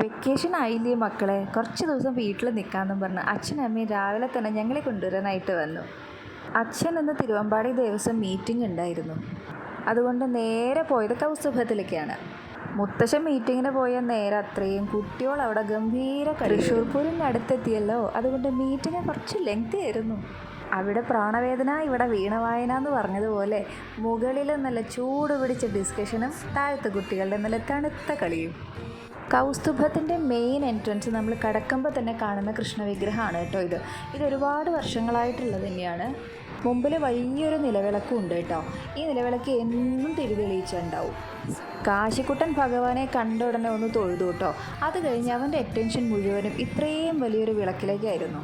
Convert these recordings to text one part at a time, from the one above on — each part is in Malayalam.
വെക്കേഷൻ ആയില്ലേ മക്കളെ, കുറച്ച് ദിവസം വീട്ടിൽ നിൽക്കാമെന്നും പറഞ്ഞ് അച്ഛനും അമ്മയും രാവിലെ തന്നെ ഞങ്ങളെ കൊണ്ടുവരാനായിട്ട് വന്നു. അച്ഛൻ ഇന്ന് തിരുവമ്പാടി ദേവസ്വം മീറ്റിംഗ് ഉണ്ടായിരുന്നു. അതുകൊണ്ട് നേരെ പോയത് കൗസ്തുഭത്തിലേക്കാണ്. മുത്തശ്ശൻ മീറ്റിങ്ങിന് പോയ നേരെ അത്രയും കുട്ടികൾ അവിടെ ഗംഭീര തൃശ്ശൂർ പൂരിൻ്റെ അടുത്തെത്തിയല്ലോ. അതുകൊണ്ട് മീറ്റിംഗ് കുറച്ച് ലെങ്തി ആയിരുന്നു. അവിടെ പ്രാണവേദന, ഇവിടെ വീണവായന എന്ന് പറഞ്ഞതുപോലെ മുകളിൽ നല്ല ചൂട് പിടിച്ച ഡിസ്കഷനും താഴത്തെ കുട്ടികളുടെ നല്ല തണുത്ത കളിയും. കൗസ്തുഭത്തിൻ്റെ മെയിൻ എൻട്രൻസ് നമ്മൾ കടക്കുമ്പോൾ തന്നെ കാണുന്ന കൃഷ്ണവിഗ്രഹമാണ് കേട്ടോ. ഇത് ഒരുപാട് വർഷങ്ങളായിട്ടുള്ളത് തന്നെയാണ്. മുമ്പിൽ വലിയൊരു നിലവിളക്കും ഉണ്ട് കേട്ടോ. ഈ നിലവിളക്ക് എന്നും തിരിതെളിയിച്ചുണ്ടാവും. കാശിക്കുട്ടൻ ഭഗവാനെ കണ്ട ഉടനെ ഒന്ന് തൊഴുതു കേട്ടോ. അത് കഴിഞ്ഞ് അവൻ്റെ അറ്റൻഷൻ മുഴുവനും ഇത്രയും വലിയൊരു വിളക്കിലേക്കായിരുന്നു.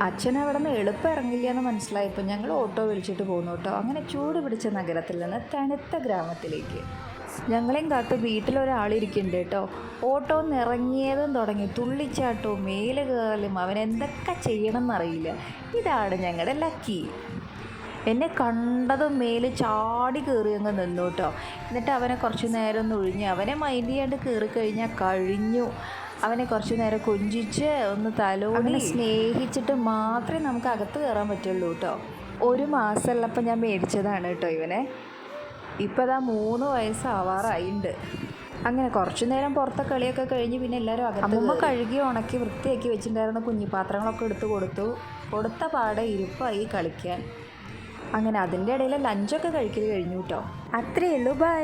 അച്ഛൻ അവിടെ നിന്ന് എളുപ്പം ഇറങ്ങില്ല എന്ന് മനസ്സിലായപ്പോൾ ഞങ്ങൾ ഓട്ടോ വിളിച്ചിട്ട് പോന്നു കേട്ടോ. അങ്ങനെ ചൂട് പിടിച്ച നഗരത്തിൽ നിന്ന് തണുത്ത ഗ്രാമത്തിലേക്ക്. ഞങ്ങളെയും കാത്ത് വീട്ടിലൊരാളിരിക്കുന്നുണ്ട് കേട്ടോ. ഓട്ടോ ഇറങ്ങിയതും തുടങ്ങി തുള്ളിച്ചാട്ടവും മേല് കയറലും അവൻ എന്തൊക്കെ ചെയ്യണമെന്നറിയില്ല. ഇതാണ് ഞങ്ങളുടെ ലക്കി. എന്നെ കണ്ടതും മേല് ചാടി കയറി അങ്ങ് നിന്നു കേട്ടോ. എന്നിട്ട് അവനെ കുറച്ച് നേരം ഒന്ന് ഒഴിഞ്ഞ് അവനെ മൈൻഡ് ചെയ്യാണ്ട് കയറിക്കഴിഞ്ഞാൽ കഴിഞ്ഞു. അവനെ കുറച്ച് നേരം കൊഞ്ചിച്ച് ഒന്ന് തലോടി സ്നേഹിച്ചിട്ട് മാത്രമേ നമുക്ക് അകത്ത് കയറാൻ പറ്റുള്ളൂ കേട്ടോ. 1 മാസമുള്ളപ്പോൾ ഞാൻ മേടിച്ചതാണ് കേട്ടോ ഇവനെ. ഇപ്പോൾ അതാ 3 വയസ്സാവാറായിട്ടുണ്ട്. അങ്ങനെ കുറച്ചു നേരം പുറത്തെ കളിയൊക്കെ കഴിഞ്ഞ് പിന്നെ എല്ലാവരും അമ്മ കഴുകി ഉണക്കി വൃത്തിയാക്കി വെച്ചിട്ടുണ്ടായിരുന്ന കുഞ്ഞിപ്പാത്രങ്ങളൊക്കെ എടുത്ത് കൊടുത്ത പാടെ ഇരുപ്പായി കളിക്കാൻ. അങ്ങനെ അതിൻ്റെ ഇടയിൽ ലഞ്ചൊക്കെ കഴിക്കൽ കഴിഞ്ഞു കേട്ടോ. അത്രയേ ഉള്ളൂ. ബൈ.